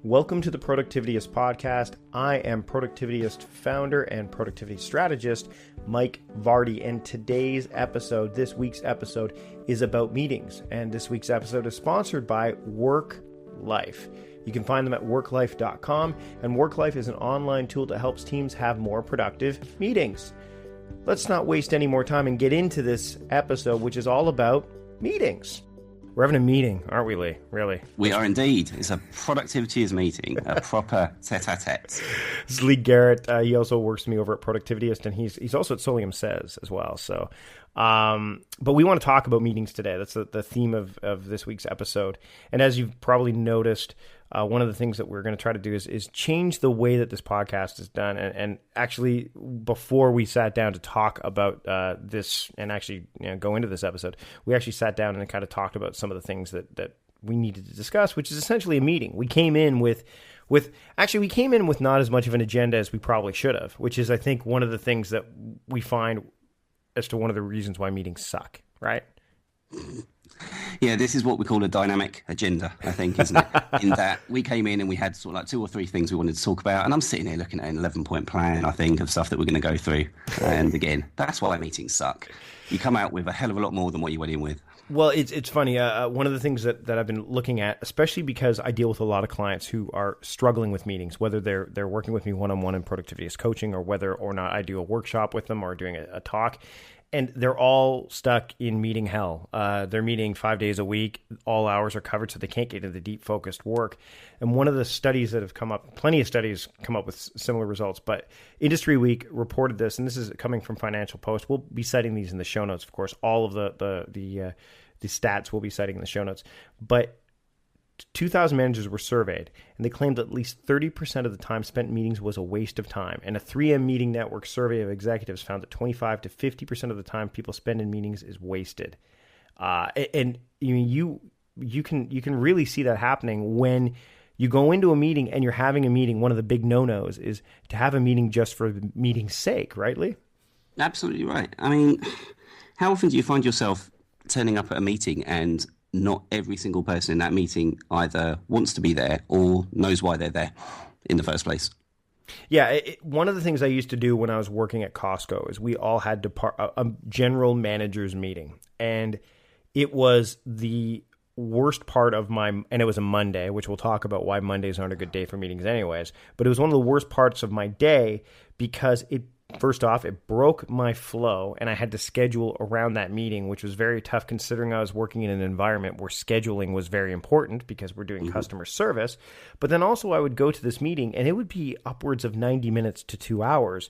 Welcome to the Productivityist podcast. I am Productivityist founder and productivity strategist, Mike Vardy, and this week's episode is about meetings. And this week's episode is sponsored by WorkLife. You can find them at worklife.com, and WorkLife is an online tool that helps teams have more productive meetings. Let's not waste any more time and get into this episode, which is all about meetings. We're having a meeting, aren't we, Lee? Really? We are indeed. It's a productivityist meeting, a proper tete-a-tete. This is Lee Garrett. He also works with me over at Productivityist, and he's also at Solium Says as well. So, but we want to talk about meetings today. That's the theme of this week's episode. And as you've probably noticed, one of the things that we're going to try to do is change the way that this podcast is done. And actually, before we sat down to talk about this and actually go into this episode, we actually sat down and kind of talked about some of the things that we needed to discuss, which is essentially a meeting. We came in with not as much of an agenda as we probably should have, which is, I think, one of the things that we find as to one of the reasons why meetings suck, right? Yeah, this is what we call a dynamic agenda, I think, isn't it? In that we came in and we had sort of like 2 or 3 things we wanted to talk about, and I'm sitting here looking at an 11-point plan, I think, of stuff that we're going to go through. And again, that's why meetings suck. You come out with a hell of a lot more than what you went in with. Well, it's funny. One of the things that I've been looking at, especially because I deal with a lot of clients who are struggling with meetings, whether they're working with me one-on-one in productivityist coaching, or whether or not I do a workshop with them or doing a talk. And they're all stuck in meeting hell. They're meeting 5 days a week. All hours are covered, so they can't get into the deep focused work. And one of the studies that have come up, plenty of studies come up with similar results, but Industry Week reported this, and this is coming from Financial Post. We'll be citing these in the show notes, of course. All of the stats we'll be citing in the show notes. But 2,000 managers were surveyed, and they claimed that at least 30% of the time spent in meetings was a waste of time. And a 3M Meeting Network survey of executives found that 25 to 50% of the time people spend in meetings is wasted. And you can really see that happening when you go into a meeting and you're having a meeting. One of the big no-nos is to have a meeting just for the meeting's sake, right, Lee? Absolutely right. I mean, how often do you find yourself turning up at a meeting and not every single person in that meeting either wants to be there or knows why they're there in the first place? Yeah, one of the things I used to do when I was working at Costco is we all had a general managers meeting. And it was the worst part of and it was a Monday, which we'll talk about why Mondays aren't a good day for meetings anyways. But it was one of the worst parts of my day because first off, it broke my flow, and I had to schedule around that meeting, which was very tough considering I was working in an environment where scheduling was very important because we're doing customer service. But then also I would go to this meeting, and it would be upwards of 90 minutes to 2 hours,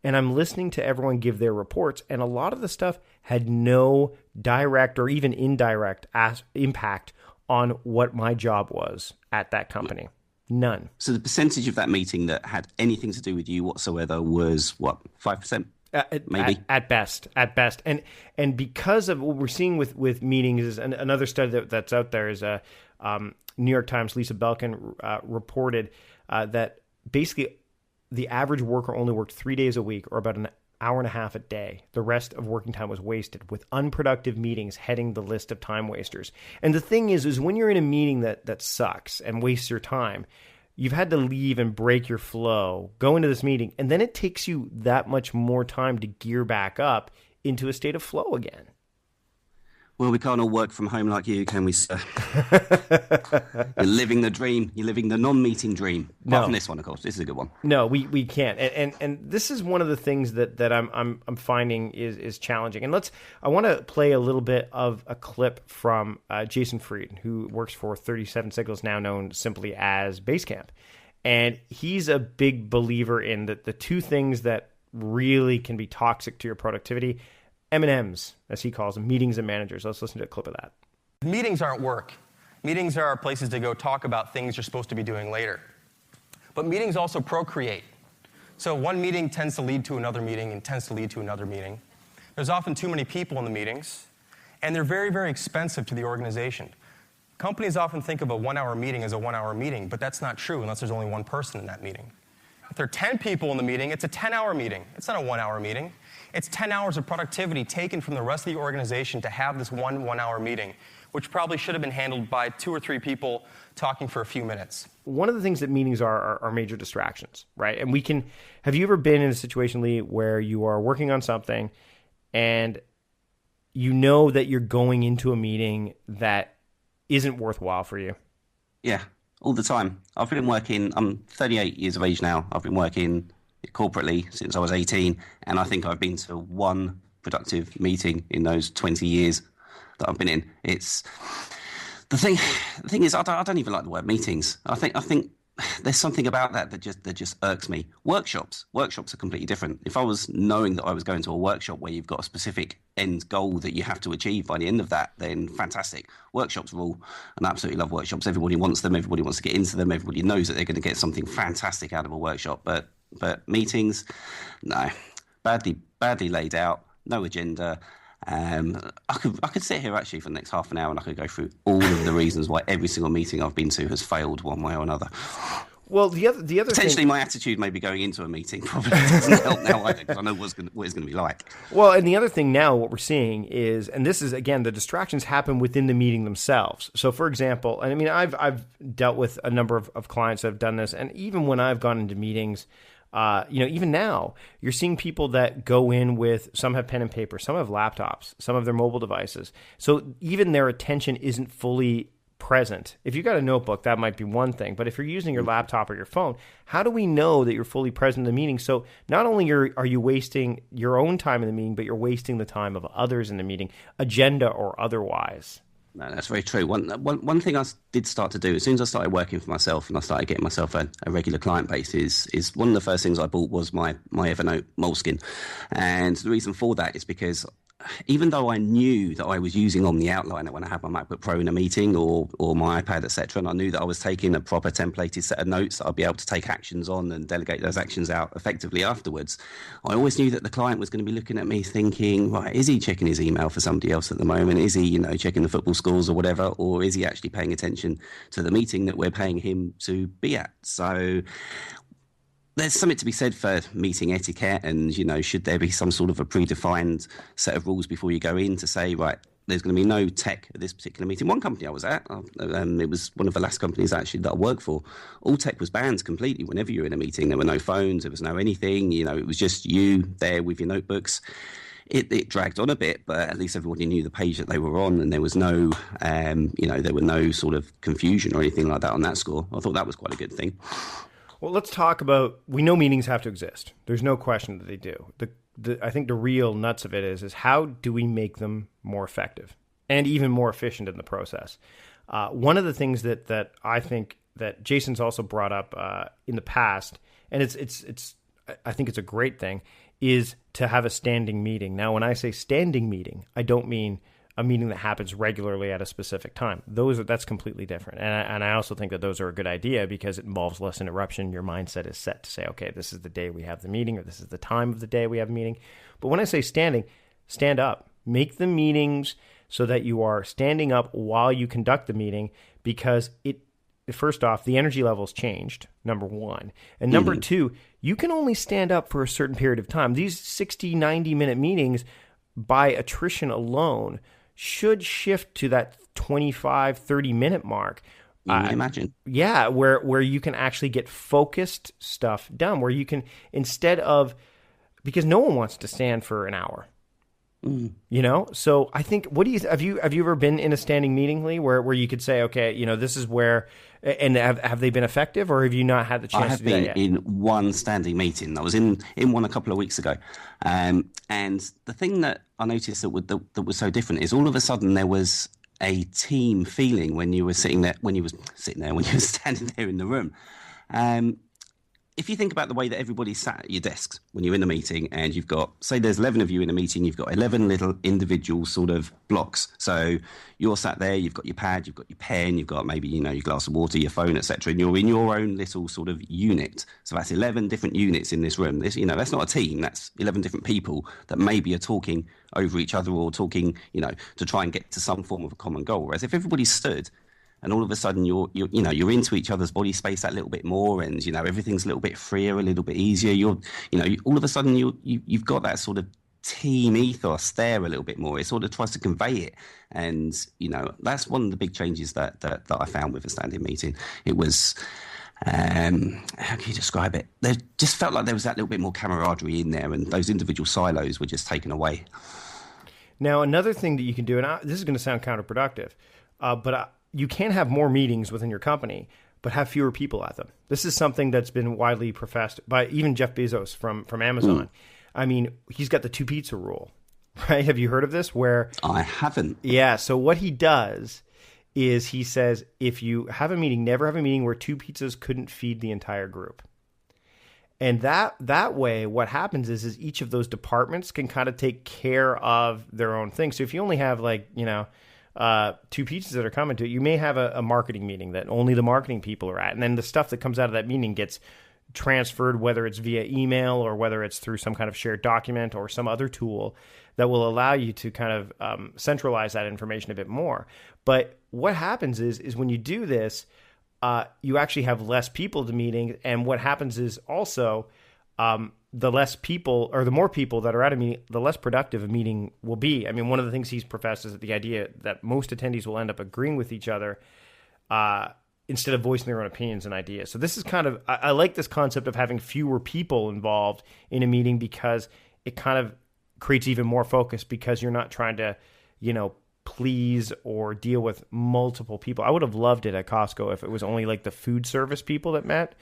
and I'm listening to everyone give their reports, and a lot of the stuff had no direct or even indirect impact on what my job was at that company. None. So the percentage of that meeting that had anything to do with you whatsoever was, what, 5%? Maybe? At best. And because of what we're seeing with meetings, is another study that's out there is New York Times, Lisa Belkin reported that basically the average worker only worked 3 days a week, or about an hour and a half a day. The rest of working time was wasted, with unproductive meetings heading the list of time wasters. And the thing is when you're in a meeting that sucks and wastes your time, you've had to leave and break your flow, go into this meeting, and then it takes you that much more time to gear back up into a state of flow again. Well, we can't all work from home like you, can we, sir? You're living the dream. You're living the non-meeting dream. Apart from this one, of course. This is a good one. No, we can't. And this is one of the things that I'm finding is challenging. And I want to play a little bit of a clip from Jason Fried, who works for 37 Signals, now known simply as Basecamp. And he's a big believer in the 2 things that really can be toxic to your productivity: M&Ms, as he calls them, meetings and managers. Let's listen to a clip of that. Meetings aren't work. Meetings are places to go talk about things you're supposed to be doing later. But meetings also procreate. So one meeting tends to lead to another meeting and tends to lead to another meeting. There's often too many people in the meetings, and they're very, very expensive to the organization. Companies often think of a 1-hour meeting as a 1-hour meeting, but that's not true unless there's only one person in that meeting. If there are 10 people in the meeting, it's a 10-hour meeting. It's not a 1-hour meeting. It's 10 hours of productivity taken from the rest of the organization to have this one 1-hour meeting, which probably should have been handled by 2 or 3 people talking for a few minutes. One of the things that meetings are major distractions, right? And have you ever been in a situation, Lee, where you are working on something and you know that you're going into a meeting that isn't worthwhile for you? Yeah, all the time. I'm 38 years of age now. I've been working corporately since I was 18, and I think I've been to one productive meeting in those 20 years that I've been in. It's the thing is, I don't even like the word meetings. I think there's something about that just irks me. Workshops are completely different. If I was knowing that I was going to a workshop where you've got a specific end goal that you have to achieve by the end of that, then fantastic. Workshops rule, and I absolutely love workshops. Everybody wants them. Everybody wants to get into them. Everybody knows that they're going to get something fantastic out of a workshop. But meetings, no, badly laid out, no agenda. I could sit here actually for the next half an hour and I could go through all of the reasons why every single meeting I've been to has failed one way or another. Well, the other potentially my attitude maybe going into a meeting probably doesn't help now either, because I know what it's going to be like. Well, and the other thing now, what we're seeing is, and this is again, the distractions happen within the meeting themselves. So, for example, and I mean, I've dealt with a number of clients that have done this, and even when I've gone into meetings. Even now, you're seeing people that go in with, some have pen and paper, some have laptops, some have their mobile devices. So even their attention isn't fully present. If you've got a notebook, that might be one thing. But if you're using your laptop or your phone, how do we know that you're fully present in the meeting? So not only are you wasting your own time in the meeting, but you're wasting the time of others in the meeting, agenda or otherwise. No, that's very true. One thing I did start to do as soon as I started working for myself and I started getting myself a regular client base is one of the first things I bought was my Evernote Moleskine. And the reason for that is because even though I knew that I was using on the outliner when I had my MacBook Pro in a meeting or my iPad, etc., and I knew that I was taking a proper templated set of notes that I'd be able to take actions on and delegate those actions out effectively afterwards, I always knew that the client was going to be looking at me thinking, right, is he checking his email for somebody else at the moment? Is he, checking the football scores or whatever? Or is he actually paying attention to the meeting that we're paying him to be at? So there's something to be said for meeting etiquette and, should there be some sort of a predefined set of rules before you go in to say, right, there's going to be no tech at this particular meeting. One company I was at, it was one of the last companies actually that I worked for, all tech was banned completely. Whenever you were in a meeting, there were no phones, there was no anything, it was just you there with your notebooks. It dragged on a bit, but at least everybody knew the page that they were on, and there was no, there were no sort of confusion or anything like that on that score. I thought that was quite a good thing. Well, let's talk about, we know meetings have to exist. There's no question that they do. I think the real nuts of it is how do we make them more effective and even more efficient in the process? One of the things that I think that Jason's also brought up in the past, and I think it's a great thing, is to have a standing meeting. Now, when I say standing meeting, I don't mean a meeting that happens regularly at a specific time. That's completely different. And I also think that those are a good idea because it involves less interruption. Your mindset is set to say, okay, this is the day we have the meeting, or this is the time of the day we have a meeting. But when I say standing, stand up. Make the meetings so that you are standing up while you conduct the meeting, because first off, the energy levels changed, number one. And number two, you can only stand up for a certain period of time. These 60, 90-minute meetings, by attrition alone, should shift to that 25, 30-minute mark. Imagine. Yeah, where you can actually get focused stuff done, where you can, instead of, because no one wants to stand for an hour. So I think, have you ever been in a standing meeting, Lee, where you could say, okay, this is where, and have they been effective, or have you not had the chance to do that yet? I have been in one standing meeting. I was in one a couple of weeks ago. And the thing that I noticed that was so different is all of a sudden there was a team feeling when you were standing there in the room. If you think about the way that everybody sat at your desks when you're in a meeting, and you've got, say there's 11 of you in a meeting, you've got 11 little individual sort of blocks. So you're sat there, you've got your pad, you've got your pen, you've got maybe, your glass of water, your phone, etc. And you're in your own little sort of unit. So that's 11 different units in this room. That's not a team. That's 11 different people that maybe are talking over each other or talking, to try and get to some form of a common goal. Whereas if everybody stood, and all of a sudden you're into each other's body space that little bit more, and everything's a little bit freer, a little bit easier. All of a sudden you've got that sort of team ethos there a little bit more. It sort of tries to convey it. And, that's one of the big changes that I found with a standing meeting. It was, how can you describe it? There just felt like there was that little bit more camaraderie in there, and those individual silos were just taken away. Now, another thing that you can do, and this is going to sound counterproductive, but you can have more meetings within your company, but have fewer people at them. This is something that's been widely professed by even Jeff Bezos from Amazon. I mean, he's got the 2 pizza rule, right? Have you heard of this? Where I haven't. Yeah. So what he does is he says, if you have a meeting, never have a meeting where 2 pizzas couldn't feed the entire group. And that way, what happens is each of those departments can kind of take care of their own thing. So if you only have 2 pizzas that are coming to it, you may have a marketing meeting that only the marketing people are at. And then the stuff that comes out of that meeting gets transferred, whether it's via email or whether it's through some kind of shared document or some other tool that will allow you to kind of centralize that information a bit more. But what happens is when you do this, you actually have less people at the meeting. And what happens is also the less people or the more people that are at a meeting, the less productive a meeting will be. I mean, one of the things he's professed is that the idea that most attendees will end up agreeing with each other instead of voicing their own opinions and ideas. So this is kind of, I like this concept of having fewer people involved in a meeting because it kind of creates even more focus because you're not trying to, please or deal with multiple people. I would have loved it at Costco if it was only like the food service people that met,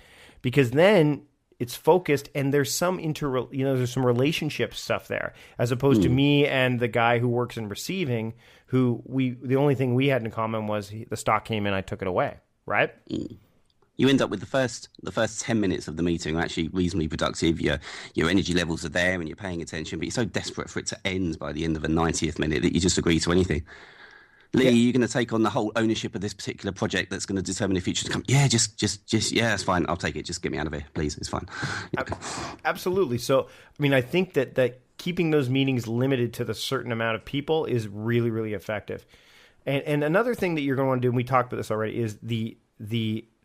because then it's focused and there's some there's some relationship stuff there, as opposed to me and the guy who works in receiving, who the only thing we had in common was the stock came in, I took it away, right? You end up with the first 10 minutes of the meeting are actually reasonably productive. Your energy levels are there and you're paying attention, but you're so desperate for it to end by the end of the 90th minute that you just agree to anything. Lee, you're going to take on the whole ownership of this particular project that's going to determine the future to come. Yeah, just, yeah, it's fine. I'll take it. Just get me out of here, please. It's fine. Absolutely. So, I mean, I think that keeping those meetings limited to the certain amount of people is really, really effective. And another thing that you're going to want to do, and we talked about this already, is the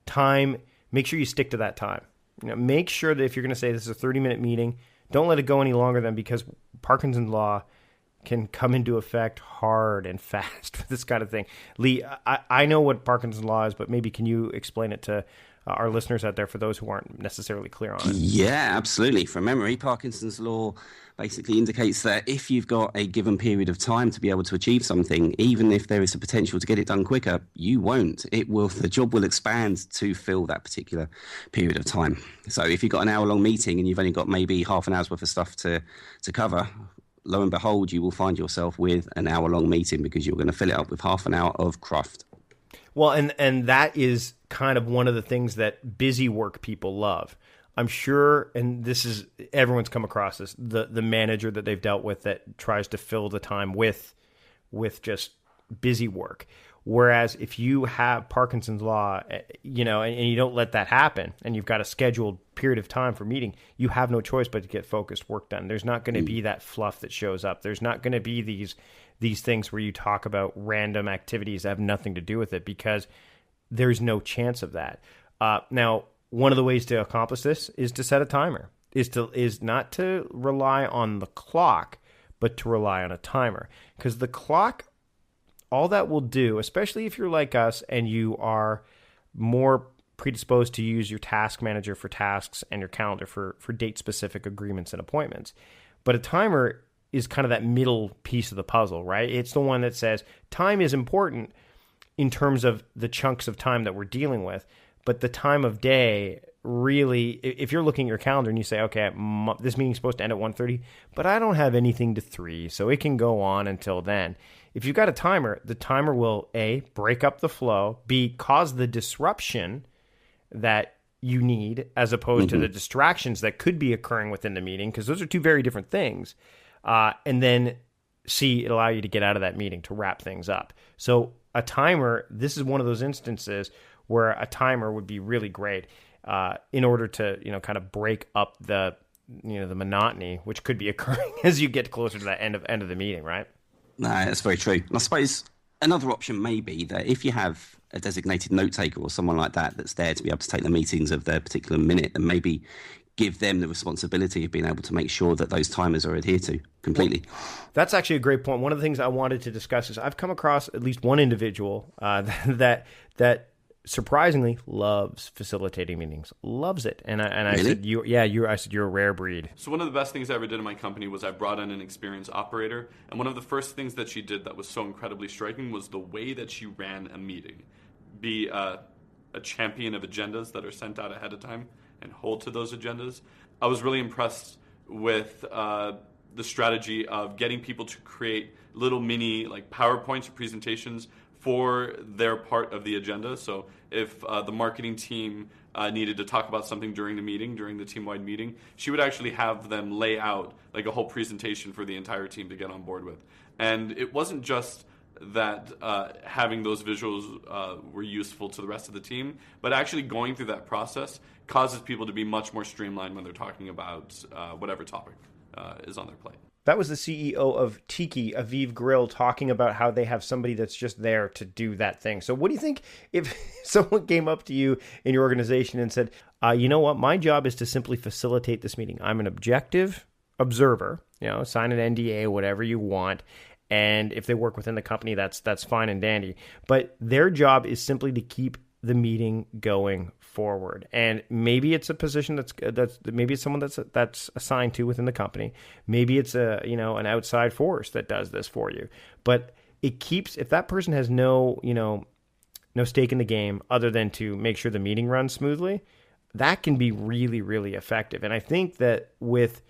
time. Make sure you stick to that time. Make sure that if you're going to say this is a 30-minute meeting, don't let it go any longer than, because Parkinson's law can come into effect hard and fast with this kind of thing. Lee, I know what Parkinson's law is, but maybe can you explain it to our listeners out there for those who aren't necessarily clear on it? Yeah, absolutely. From memory, Parkinson's law basically indicates that if you've got a given period of time to be able to achieve something, even if there is a potential to get it done quicker, you won't. The job will expand to fill that particular period of time. So if you've got an hour-long meeting and you've only got maybe half an hour's worth of stuff to cover, lo and behold, you will find yourself with an hour-long meeting because you're going to fill it up with half an hour of craft. Well, and that is kind of one of the things that busy work people love. I'm sure, and this is, everyone's come across this, the manager that they've dealt with that tries to fill the time with just busy work. Whereas if you have Parkinson's law, and you don't let that happen, and you've got a scheduled period of time for meeting, you have no choice but to get focused work done. There's not going to be that fluff that shows up. There's not going to be these things where you talk about random activities that have nothing to do with it, because there's no chance of that. Now, one of the ways to accomplish this is to set a timer, is not to rely on the clock, but to rely on a timer. Because the clock, all that will do, especially if you're like us and you are more predisposed to use your task manager for tasks and your calendar for date-specific agreements and appointments. But a timer is kind of that middle piece of the puzzle, right? It's the one that says time is important in terms of the chunks of time that we're dealing with, but the time of day, really, if you're looking at your calendar and you say, okay, this meeting's supposed to end at 1:30, but I don't have anything to 3, so it can go on until then. If you've got a timer, the timer will, A, break up the flow, B, cause the disruption that you need as opposed to the distractions that could be occurring within the meeting, because those are two very different things. And then C, it allow you to get out of that meeting to wrap things up. So a timer, this is one of those instances where a timer would be really great in order to, kind of break up the monotony, which could be occurring as you get closer to that end of the meeting, right? No, that's very true. And I suppose another option may be that if you have a designated note taker or someone like that that's there to be able to take the meetings of their particular minute, then maybe give them the responsibility of being able to make sure that those timers are adhered to completely. Well, that's actually a great point. One of the things I wanted to discuss is I've come across at least one individual that surprisingly loves facilitating meetings, loves it. And I Really? said, I said, you're a rare breed. So one of the best things I ever did in my company was I brought in an experienced operator. And one of the first things that she did that was so incredibly striking was the way that she ran a meeting. Be a champion of agendas that are sent out ahead of time and hold to those agendas. I was really impressed with the strategy of getting people to create little mini like PowerPoints or presentations for their part of the agenda. So if the marketing team needed to talk about something during the meeting, during the team-wide meeting, she would actually have them lay out like a whole presentation for the entire team to get on board with. And it wasn't just that having those visuals were useful to the rest of the team, but actually going through that process causes people to be much more streamlined when they're talking about whatever topic is on their plate. That was the CEO of Tiki, Aviv Grill, talking about how they have somebody that's just there to do that thing. So what do you think if someone came up to you in your organization and said, you know what, my job is to simply facilitate this meeting. I'm an objective observer, sign an NDA, whatever you want. And if they work within the company, that's fine and dandy. But their job is simply to keep the meeting going forward. And maybe it's a position that's maybe it's someone that's assigned to within the company. Maybe it's an outside force that does this for you. But it keeps, if that person has no stake in the game other than to make sure the meeting runs smoothly, that can be really, really effective. And I think that with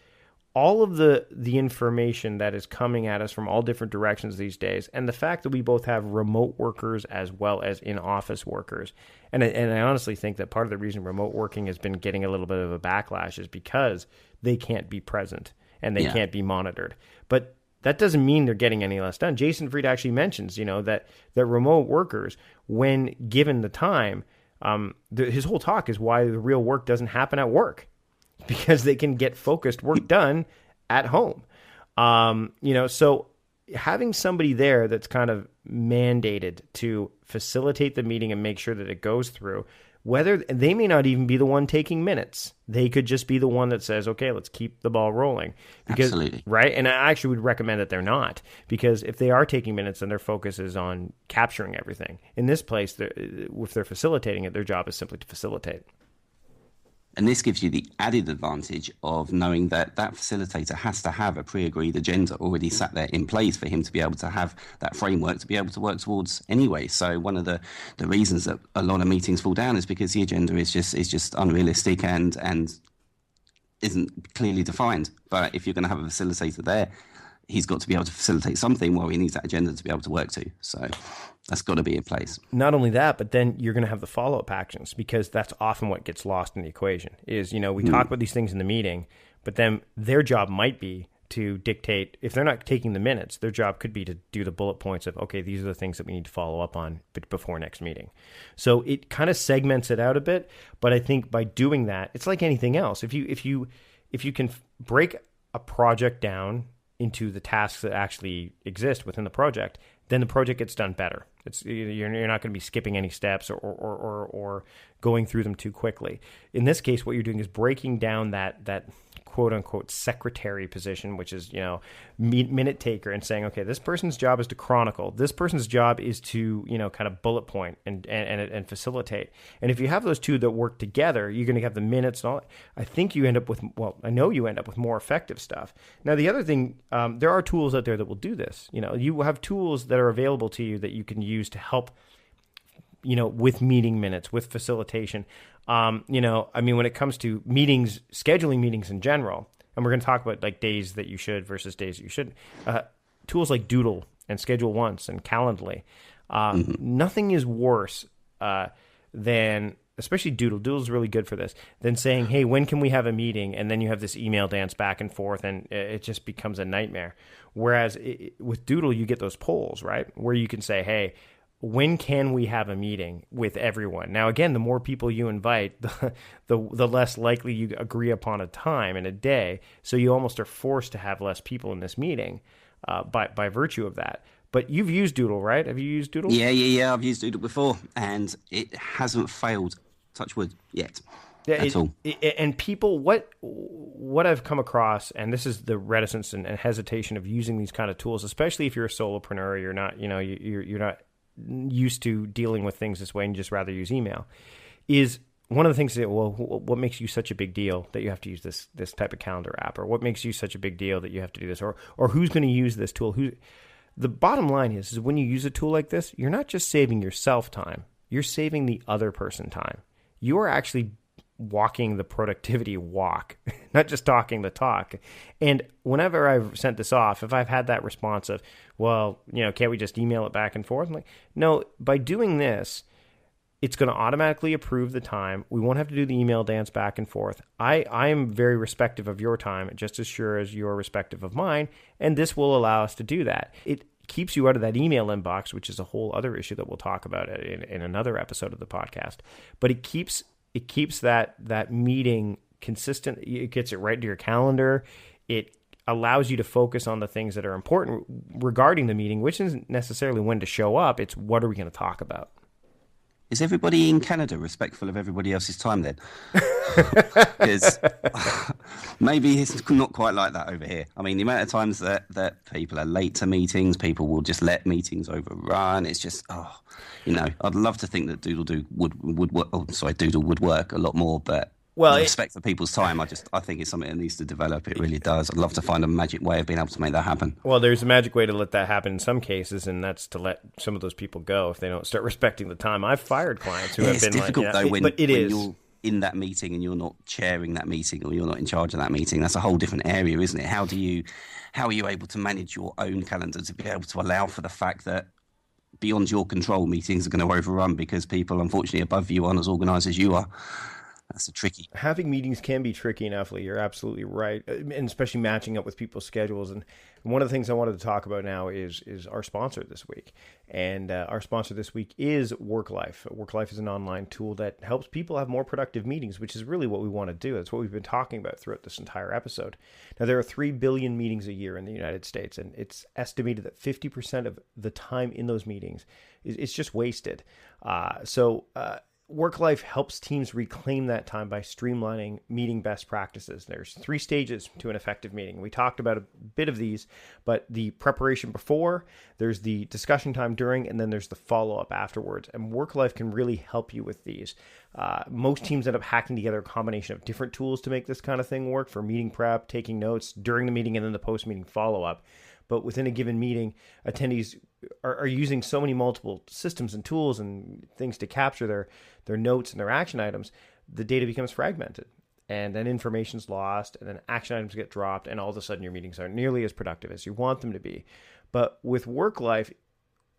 all of the information that is coming at us from all different directions these days, and the fact that we both have remote workers as well as in-office workers, and I honestly think that part of the reason remote working has been getting a little bit of a backlash is because they can't be present and they can't be monitored. But that doesn't mean they're getting any less done. Jason Fried actually mentions, that remote workers, when given the time, his whole talk is why the real work doesn't happen at work. Because they can get focused work done at home. So having somebody there that's kind of mandated to facilitate the meeting and make sure that it goes through, whether they may not even be the one taking minutes. They could just be the one that says, okay, let's keep the ball rolling. Absolutely. Right? And I actually would recommend that they're not, because if they are taking minutes, then their focus is on capturing everything. In this place, if they're facilitating it, their job is simply to facilitate. And this gives you the added advantage of knowing that facilitator has to have a pre-agreed agenda already sat there in place for him to be able to have that framework to be able to work towards anyway. So one of the reasons that a lot of meetings fall down is because the agenda is just unrealistic and isn't clearly defined. But if you're going to have a facilitator there, he's got to be able to facilitate something while he needs that agenda to be able to work to. So that's got to be in place. Not only that, but then you're going to have the follow-up actions, because that's often what gets lost in the equation is, we talk about these things in the meeting, but then their job might be to dictate, if they're not taking the minutes, their job could be to do the bullet points of, okay, these are the things that we need to follow up on before next meeting. So it kind of segments it out a bit, but I think by doing that, it's like anything else. If you can break a project down into the tasks that actually exist within the project, then the project gets done better. You're not going to be skipping any steps or going through them too quickly. In this case, what you're doing is breaking down that quote unquote secretary position, which is, minute taker, and saying, okay, this person's job is to chronicle. This person's job is to, kind of bullet point and facilitate. And if you have those two that work together, you're going to have the minutes and all. I think you end up with, I know you end up with more effective stuff. Now, the other thing, there are tools out there that will do this. You have tools that are available to you that you can use to help, with meeting minutes, with facilitation. When it comes to meetings, scheduling meetings in general, and we're going to talk about like days that you should versus days that you shouldn't, tools like Doodle and Schedule Once and Calendly, nothing is worse than, especially Doodle. Doodle's really good for this, than saying, hey, when can we have a meeting? And then you have this email dance back and forth, and it just becomes a nightmare. Whereas with Doodle, you get those polls, right? Where you can say, hey, when can we have a meeting with everyone? Now, again, the more people you invite, the less likely you agree upon a time and a day. So you almost are forced to have less people in this meeting by virtue of that. But you've used Doodle, right? Have you used Doodle? Yeah. I've used Doodle before, and it hasn't failed, touch wood, yet. at all. And people, what I've come across, and this is the reticence and hesitation of using these kind of tools, especially if you're a solopreneur, you're not, you're not used to dealing with things this way and just rather use email, is one of the things that, well, what makes you such a big deal that you have to use this type of calendar app, or what makes you such a big deal that you have to do this, or who's going to use this tool? The bottom line is when you use a tool like this, you're not just saving yourself time, you're saving the other person time. You are actually walking the productivity walk, not just talking the talk. And whenever I've sent this off, if I've had that response of, well, can't we just email it back and forth? I'm like, no, by doing this, it's going to automatically approve the time. We won't have to do the email dance back and forth. I am very respective of your time, just as sure as you're respective of mine, and this will allow us to do that. It keeps you out of that email inbox, which is a whole other issue that we'll talk about in another episode of the podcast. But it keeps that meeting consistent. It gets it right into your calendar. It allows you to focus on the things that are important regarding the meeting, which isn't necessarily when to show up. It's what are we going to talk about. Is everybody in Canada respectful of everybody else's time then? Because maybe it's not quite like that over here. I mean, the amount of times that people are late to meetings, people will just let meetings overrun. It's just, I'd love to think that Doodle would work a lot more, but respect for people's time, I think it's something that needs to develop. It really does. I'd love to find a magic way of being able to make that happen. Well, there's a magic way to let that happen in some cases, and that's to let some of those people go if they don't start respecting the time. I've fired clients who have been difficult, though, when is. You're in that meeting and you're not chairing that meeting or you're not in charge of that meeting. That's a whole different area, isn't it? How are you able to manage your own calendar to be able to allow for the fact that beyond your control, meetings are going to overrun because people, unfortunately, above you aren't as organised as you are? That's a tricky. Having meetings can be tricky enough, Lee. You're absolutely right, and especially matching up with people's schedules. And one of the things I wanted to talk about now is our sponsor this week. And our sponsor this week is WorkLife. WorkLife is an online tool that helps people have more productive meetings, which is really what we want to do. That's what we've been talking about throughout this entire episode. Now, there are 3 billion meetings a year in the United States, and it's estimated that 50% of the time in those meetings is just wasted. WorkLife helps teams reclaim that time by streamlining meeting best practices. There's 3 stages to an effective meeting. We talked about a bit of these, but the preparation before, there's the discussion time during, and then there's the follow-up afterwards. And WorkLife can really help you with these. Most teams end up hacking together a combination of different tools to make this kind of thing work for meeting prep, taking notes during the meeting, and then the post-meeting follow-up. But within a given meeting, attendees are using so many multiple systems and tools and things to capture their notes and their action items, the data becomes fragmented. And then information's lost, and then action items get dropped, and all of a sudden your meetings aren't nearly as productive as you want them to be. But with WorkLife,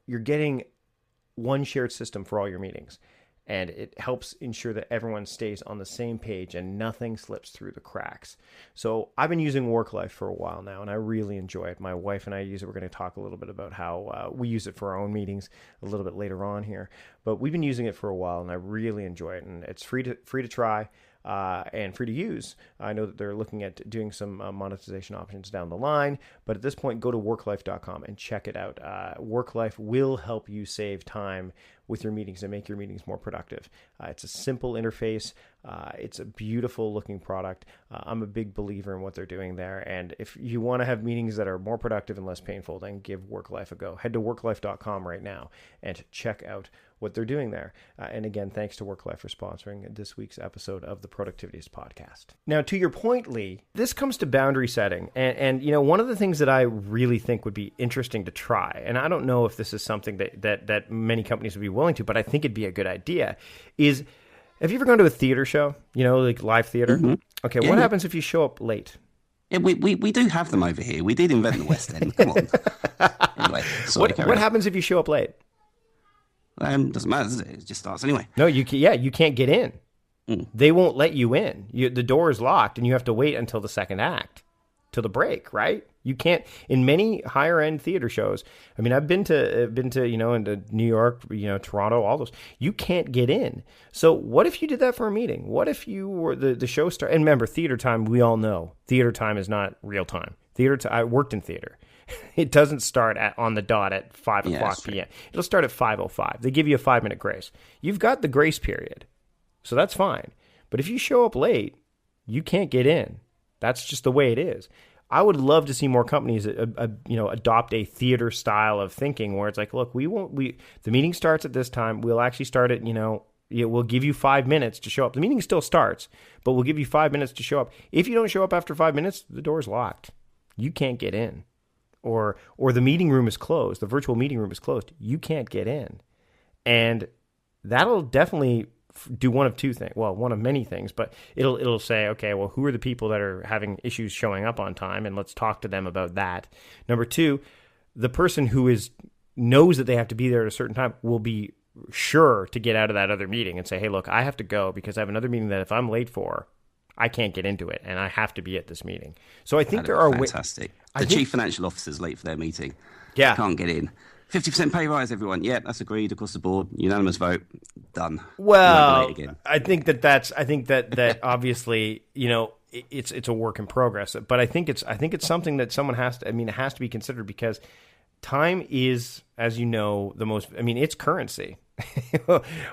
you're getting one shared system for all your meetings. And it helps ensure that everyone stays on the same page and nothing slips through the cracks. So I've been using WorkLife for a while now, and I really enjoy it. My wife and I use it. We're going to talk a little bit about how we use it for our own meetings a little bit later on here. But we've been using it for a while, and I really enjoy it. And it's free to try. And free to use. I know that they're looking at doing some monetization options down the line, but at this point, go to worklife.com and check it out. WorkLife will help you save time with your meetings and make your meetings more productive. It's a simple interface. It's a beautiful looking product. I'm a big believer in what they're doing there. And if you want to have meetings that are more productive and less painful, then give WorkLife a go. Head to worklife.com right now and check out what they're doing there. And again, thanks to WorkLife for sponsoring this week's episode of the Productivityist podcast. Now, to your point, Lee, this comes to boundary setting. And one of the things that I really think would be interesting to try, and I don't know if this is something that many companies would be willing to, but I think it'd be a good idea, is, have you ever gone to a theater show? Like live theater? Mm-hmm. Okay, yeah. What happens if you show up late? Yeah, we do have them over here. We did invent the West End. Come on. Anyway, sorry, what happens if you show up late? Doesn't matter, does it? It just starts anyway. No, you can't get in. They won't let you in. The door is locked, and you have to wait until the second act, till the break, right? You can't. In many higher end theater shows, I mean, I've been to into New York, Toronto, all those. You can't get in. So what if you did that for a meeting? What if you were the show star? And remember, theater time. We all know theater time is not real time. I worked in theater. It doesn't start on the dot at 5 o'clock p.m. It'll start at 5:05. They give you a 5-minute grace. You've got the grace period, so that's fine. But if you show up late, you can't get in. That's just the way it is. I would love to see more companies, adopt a theater style of thinking where it's like, look, the meeting starts at this time. We'll actually start at, we'll give you 5 minutes to show up. The meeting still starts, but we'll give you 5 minutes to show up. If you don't show up after 5 minutes, the door's locked. You can't get in. Or the meeting room is closed. The virtual meeting room is closed. You can't get in. And that'll definitely do one of two things. Well, one of many things, but it'll say, okay, well, who are the people that are having issues showing up on time, and let's talk to them about that. Number two, the person who knows that they have to be there at a certain time will be sure to get out of that other meeting and say, hey, look, I have to go because I have another meeting that if I'm late for, I can't get into it, and I have to be at this meeting. So I think there are fantastic. The chief financial officer's late for their meeting. Yeah, can't get in. 50% pay rise, everyone. Yeah, that's agreed across the board. Unanimous vote. Done. Well, I think that obviously, it's a work in progress. But I think it's something that someone has to. I mean, it has to be considered because time is, as you know, it's currency.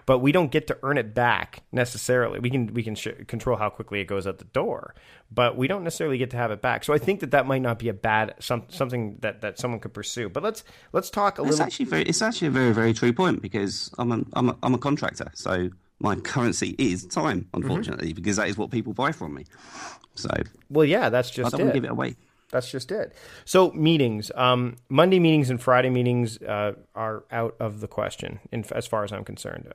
But we don't get to earn it back necessarily. We can control how quickly it goes out the door, but we don't necessarily get to have it back. So I think that might not be a bad something that someone could pursue. But let's talk a little. It's actually a very, very true point because I'm a contractor, so my currency is time, unfortunately, because that is what people buy from me. So well, yeah, that's just I don't want to give it away. That's just it. So meetings, Monday meetings and Friday meetings are out of the question as far as I'm concerned.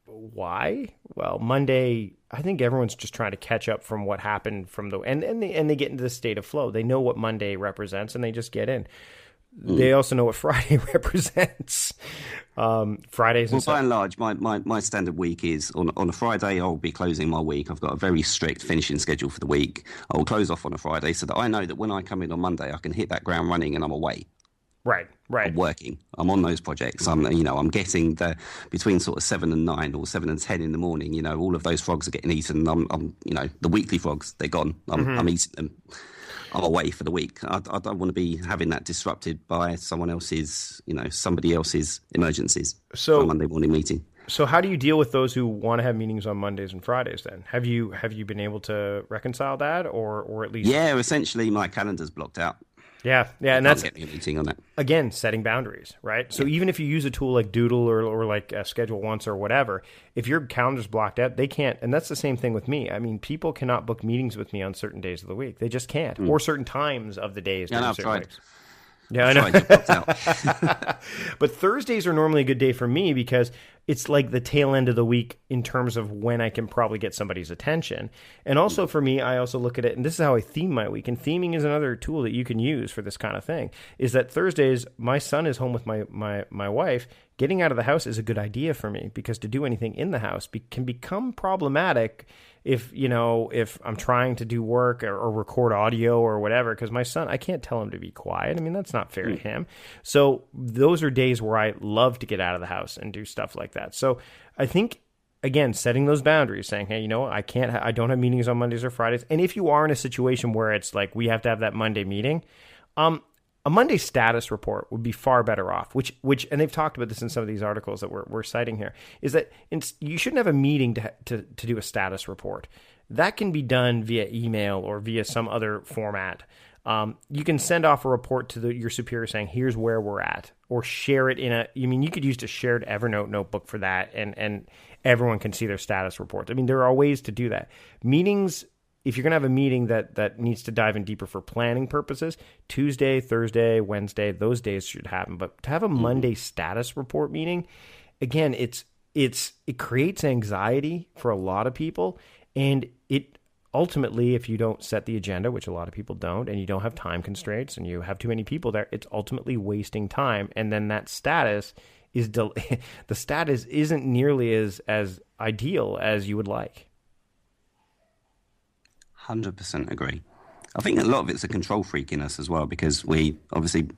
Why? Well, Monday, I think everyone's just trying to catch up from what happened from and they get into the state of flow. They know what Monday represents and they just get in. They also know what Friday represents. Fridays. Well, by and large, my standard week is on a Friday. I'll be closing my week. I've got a very strict finishing schedule for the week. I'll close off on a Friday so that I know that when I come in on Monday, I can hit that ground running and I'm away. Right. I'm working. I'm on those projects. I'm getting between sort of 7 and 9 or 7 and 10 in the morning. All of those frogs are getting eaten. I'm the weekly frogs, they're gone. I'm eating them. I'm away for the week. I don't want to be having that disrupted by somebody else's emergencies. So for a Monday morning meeting. So how do you deal with those who want to have meetings on Mondays and Fridays then? Have you been able to reconcile that or at least? Yeah, essentially my calendar's blocked out. Yeah, and that's get me a meeting on that. Again, setting boundaries, right? So even if you use a tool like Doodle or like Schedule Once or whatever, if your calendar's blocked out, they can't. And that's the same thing with me. I mean, people cannot book meetings with me on certain days of the week. They just can't, or certain times of the days. Yeah, I've tried. Weeks. Yeah, I know. But Thursdays are normally a good day for me because it's like the tail end of the week in terms of when I can probably get somebody's attention. And also for me, I also look at it, and this is how I theme my week. And theming is another tool that you can use for this kind of thing, is that Thursdays, my son is home with my wife. Getting out of the house is a good idea for me because to do anything in the house can become problematic if I'm trying to do work or record audio or whatever, because my son, I can't tell him to be quiet. I mean, that's not fair to him. So those are days where I love to get out of the house and do stuff like that. So I think, again, setting those boundaries, saying, hey, I don't have meetings on Mondays or Fridays. And if you are in a situation where it's like we have to have that Monday meeting, a Monday status report would be far better off, which, and they've talked about this in some of these articles that we're citing here, is that you shouldn't have a meeting to do a status report. That can be done via email or via some other format. You can send off a report to your superior saying, here's where we're at, or share it you could use a shared Evernote notebook for that, and everyone can see their status reports. I mean, there are ways to do that. Meetings, if you're going to have a meeting that needs to dive in deeper for planning purposes, Tuesday, Thursday, Wednesday, those days should happen. But to have a Monday status report meeting, again, it creates anxiety for a lot of people. And it ultimately, if you don't set the agenda, which a lot of people don't, and you don't have time constraints and you have too many people there, it's ultimately wasting time. And then that status the status isn't nearly as ideal as you would like. 100% agree. I think a lot of it's a control freak in us as well, because we obviously,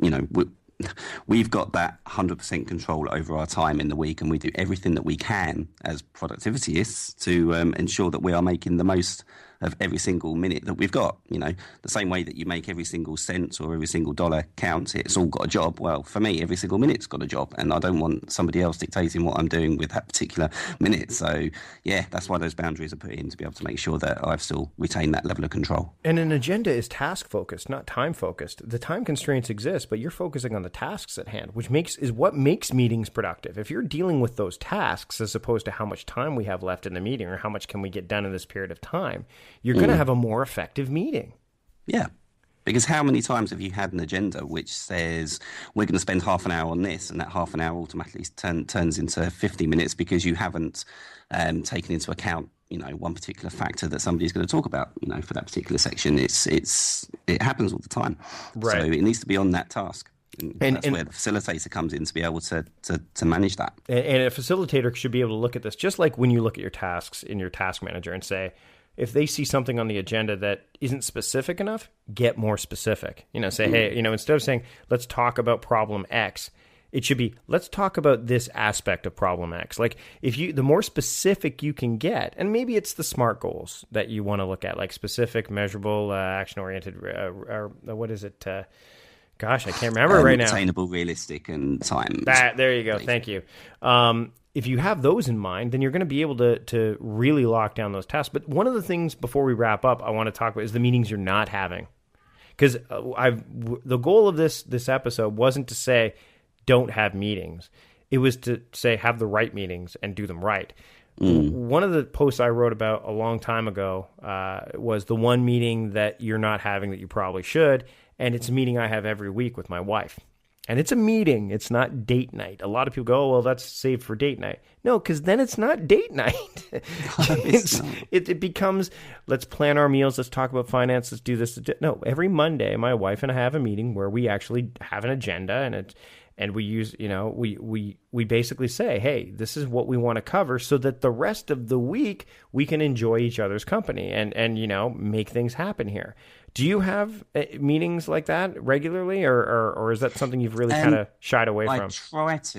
we've got that 100% control over our time in the week, and we do everything that we can as productivists to ensure that we are making the most of every single minute that we've got. The same way that you make every single cent or every single dollar count, it's all got a job. Well, for me, every single minute's got a job, and I don't want somebody else dictating what I'm doing with that particular minute. So yeah, that's why those boundaries are put in, to be able to make sure that I've still retained that level of control. And an agenda is task focused, not time focused. The time constraints exist, but you're focusing on the tasks at hand, which is what makes meetings productive. If you're dealing with those tasks as opposed to how much time we have left in the meeting or how much can we get done in this period of time, you're going to have a more effective meeting. Yeah. Because how many times have you had an agenda which says we're going to spend half an hour on this, and that half an hour automatically turns into 50 minutes because you haven't taken into account, one particular factor that somebody's going to talk about, for that particular section. It happens all the time. Right. So it needs to be on that task. And that's where the facilitator comes in to be able to manage that. And a facilitator should be able to look at this, just like when you look at your tasks in your task manager and say, if they see something on the agenda that isn't specific enough, get more specific. Say, hey, instead of saying, let's talk about problem X, it should be, let's talk about this aspect of problem X. Like the more specific you can get, and maybe it's the SMART goals that you want to look at, like specific, measurable, action-oriented, what is it? Gosh, I can't remember right now. Attainable, realistic, and time. There you go. Thank you. If you have those in mind, then you're going to be able to really lock down those tasks. But one of the things before we wrap up I want to talk about is the meetings you're not having. Because the goal of this episode wasn't to say don't have meetings. It was to say have the right meetings and do them right. One of the posts I wrote about a long time ago was the one meeting that you're not having that you probably should, and it's a meeting I have every week with my wife. And it's a meeting. It's not date night. A lot of people go, oh, well, that's saved for date night. No, because then it's not date night. It becomes, let's plan our meals. Let's talk about finance. Let's do this. No, every Monday, my wife and I have a meeting where we actually have an agenda, and we use, we basically say, hey, this is what we want to cover so that the rest of the week we can enjoy each other's company and make things happen here. Do you have meetings like that regularly, or is that something you've really kind of shied away from?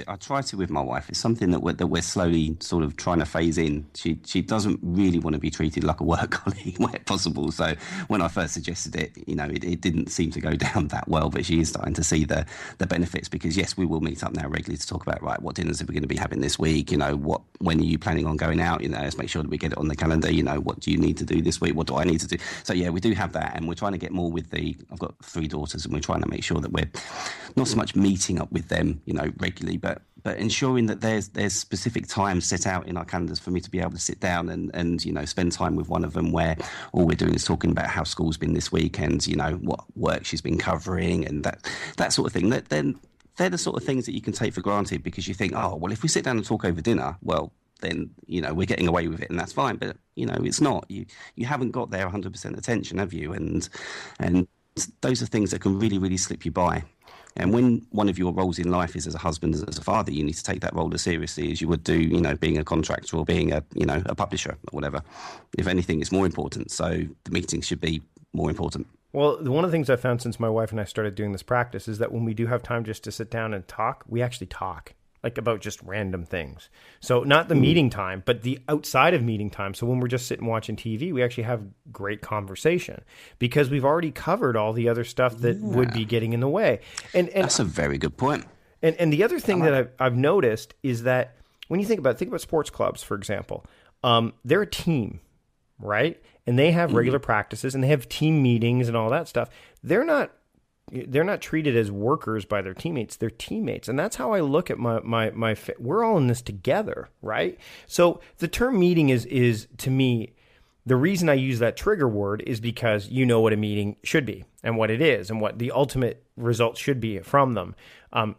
I try to with my wife. It's something that we're slowly sort of trying to phase in. She doesn't really want to be treated like a work colleague where possible. So when I first suggested it, it didn't seem to go down that well. But she is starting to see the benefits, because yes, we will meet up now regularly to talk about, right, what dinners are we going to be having this week? When are you planning on going out? Let's make sure that we get it on the calendar. What do you need to do this week? What do I need to do? So yeah, we do have that, and we're trying to get more with I've got 3 daughters, and we're trying to make sure that we're not so much meeting up with them, regularly, but ensuring that there's specific times set out in our calendars for me to be able to sit down and spend time with one of them, where all we're doing is talking about how school's been this week and, what work she's been covering and that sort of thing. They're the sort of things that you can take for granted, because you think, oh, well, if we sit down and talk over dinner, well, then, we're getting away with it and that's fine. But, it's not. You haven't got their 100% attention, have you? And those are things that can really, really slip you by. And when one of your roles in life is as a husband, as a father, you need to take that role as seriously as you would do, being a contractor or being a publisher or whatever. If anything, it's more important. So the meetings should be more important. Well, one of the things I've found since my wife and I started doing this practice is that when we do have time just to sit down and talk, we actually talk. Like about just random things. So not the meeting time, but the outside of meeting time. So when we're just sitting watching TV, we actually have great conversation because we've already covered all the other stuff that would be getting in the way. And that's a very good point. And the other thing that I've noticed is that when you think about sports clubs, for example, they're a team, right? And they have regular practices and they have team meetings and all that stuff. They're not treated as workers by their teammates. They're teammates. And that's how I look at my we're all in this together, right? So the term meeting is to me, the reason I use that trigger word is because you know what a meeting should be and what it is and what the ultimate results should be from them.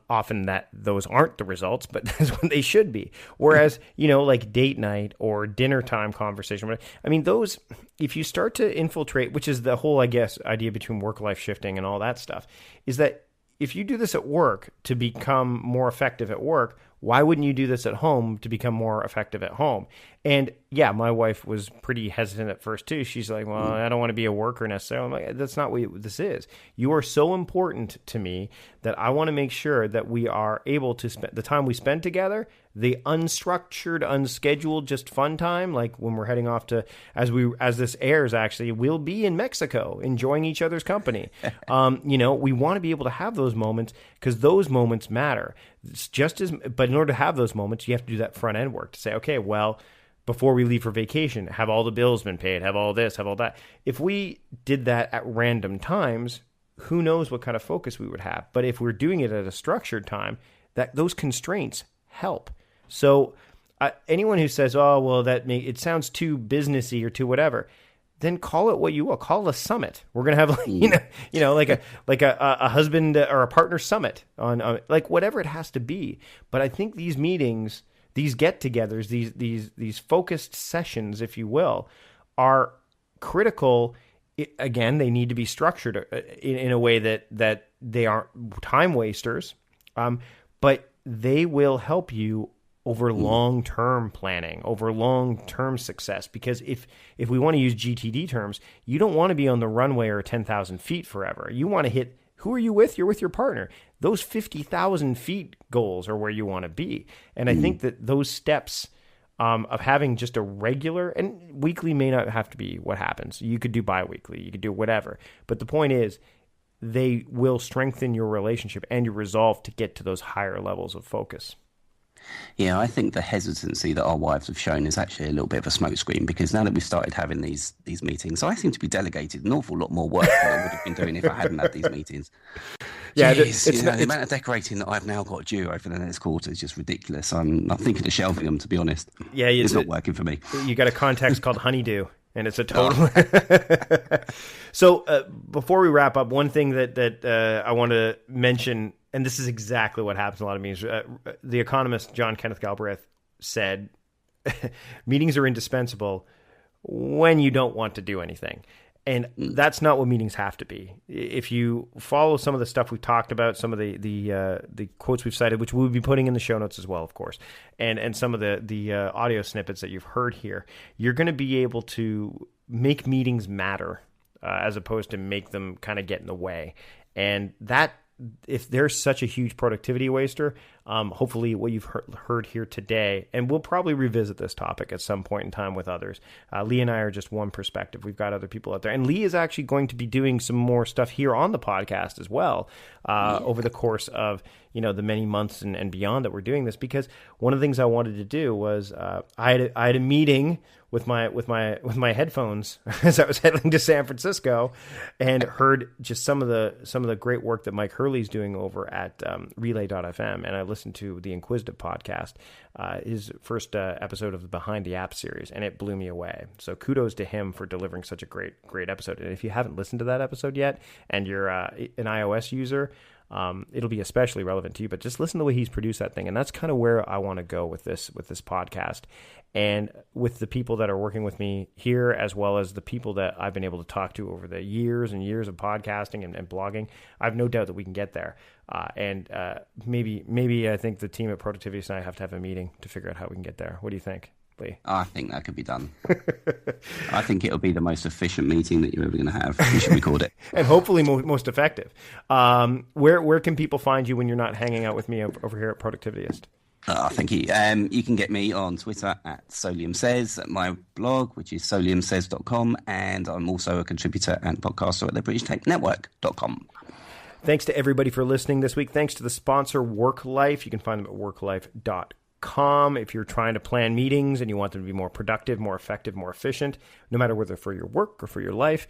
Often those aren't the results, but that's what they should be. Whereas, like date night or dinner time conversation, I mean, those, if you start to infiltrate, which is the whole, I guess, idea between work-life shifting and all that stuff, is that if you do this at work to become more effective at work, Why wouldn't you do this at home to become more effective at home? And yeah, my wife was pretty hesitant at first too. She's like, well, I don't want to be a worker necessarily. I'm like, that's not what this is. You are so important to me that I want to make sure that we are able to spend the time we spend together, the unstructured, unscheduled, just fun time. Like when we're heading off to, as this airs, actually, we'll be in Mexico enjoying each other's company. We want to be able to have those moments because those moments matter. It's but in order to have those moments, you have to do that front end work to say, okay, well, before we leave for vacation, have all the bills been paid, have all this, have all that. If we did that at random times, who knows what kind of focus we would have. But if we're doing it at a structured time, those constraints help. So anyone who says, oh, well, it sounds too businessy or too whatever, then call it what you will. Call it a summit. We're going to have like a husband or a partner summit on like whatever it has to be. But I think these meetings, these get-togethers, these focused sessions, if you will, are critical. Again, they need to be structured in a way that they aren't time wasters, but they will help you over long-term planning, over long-term success. Because if we want to use GTD terms, you don't want to be on the runway or 10,000 feet forever. You want to hit, who are you with? You're with your partner. Those 50,000 feet goals are where you want to be. And I think that those steps of having just a regular, and weekly may not have to be what happens. You could do bi-weekly, you could do whatever. But the point is, they will strengthen your relationship and your resolve to get to those higher levels of focus. Yeah, I think the hesitancy that our wives have shown is actually a little bit of a smokescreen, because now that we've started having these meetings, I seem to be delegated an awful lot more work than I would have been doing if I hadn't had these meetings. Yeah, the amount of decorating that I've now got due over the next quarter is just ridiculous. I'm thinking of shelving them, to be honest. Yeah, it's not working for me. You got a context called honeydew, and it's a total. So before we wrap up, one thing that I want to mention. And this is exactly what happens in a lot of meetings. The economist John Kenneth Galbraith said, meetings are indispensable when you don't want to do anything. And that's not what meetings have to be. If you follow some of the stuff we've talked about, some of the quotes we've cited, which we'll be putting in the show notes as well, of course, and some of the audio snippets that you've heard here, you're going to be able to make meetings matter as opposed to make them kind of get in the way. And that, if there's such a huge productivity waster, hopefully what you've heard here today, and we'll probably revisit this topic at some point in time with others. Lee and I are just one perspective. We've got other people out there. And Lee is actually going to be doing some more stuff here on the podcast as well over the course of the many months and beyond that we're doing this, because one of the things I wanted to do was I had a meeting with my headphones as I was heading to San Francisco, and heard just some of the great work that Mike Hurley's doing over at Relay.fm, and I listened to the Inquisitive podcast, his first episode of the Behind the App series, and it blew me away. So kudos to him for delivering such a great episode. And if you haven't listened to that episode yet, and you're an iOS user, it'll be especially relevant to you, but just listen to the way he's produced that thing. And that's kind of where I want to go with this podcast, and with the people that are working with me here, as well as the people that I've been able to talk to over the years and years of podcasting and blogging. I have no doubt that we can get there. And maybe I think the team at Productivity and I have to have a meeting to figure out how we can get there. What do you think, Lee? I think that could be done. I think it'll be the most efficient meeting that you're ever going to have. We should record it. And hopefully most effective. Where can people find you when you're not hanging out with me over here at Productivityist? Thank you. You can get me on Twitter at SoliumSays, at my blog, which is soliumsays.com, and I'm also a contributor and podcaster at the BritishTechNetwork.com. Thanks to everybody for listening this week. Thanks to the sponsor, WorkLife. You can find them at worklife.com. If you're trying to plan meetings and you want them to be more productive, more effective, more efficient, no matter whether for your work or for your life,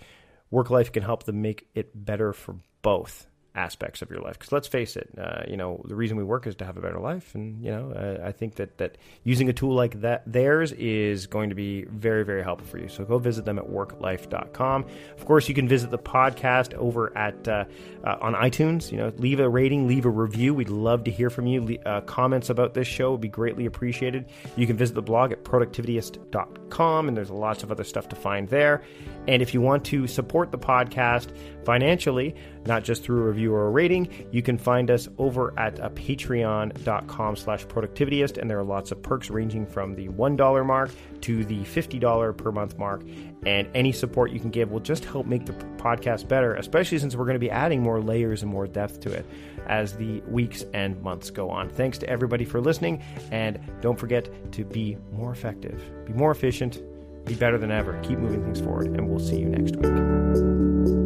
WorkLife can help them make it better for both aspects of your life. Because let's face it, the reason we work is to have a better life. And, I think that using a tool like theirs is going to be very, very helpful for you. So go visit them at worklife.com. Of course, you can visit the podcast over at on iTunes. Leave a rating, leave a review. We'd love to hear from you. Comments about this show would be greatly appreciated. You can visit the blog at productivityist.com, and there's lots of other stuff to find there. And if you want to support the podcast financially, not just through a review review or a rating. You can find us over at patreon.com/productivityist, and there are lots of perks ranging from the $1 mark to the $50 per month mark. And any support you can give will just help make the podcast better, especially since we're going to be adding more layers and more depth to it as the weeks and months go on. Thanks to everybody for listening, and don't forget to be more effective, be more efficient, be better than ever. Keep moving things forward, and we'll see you next week.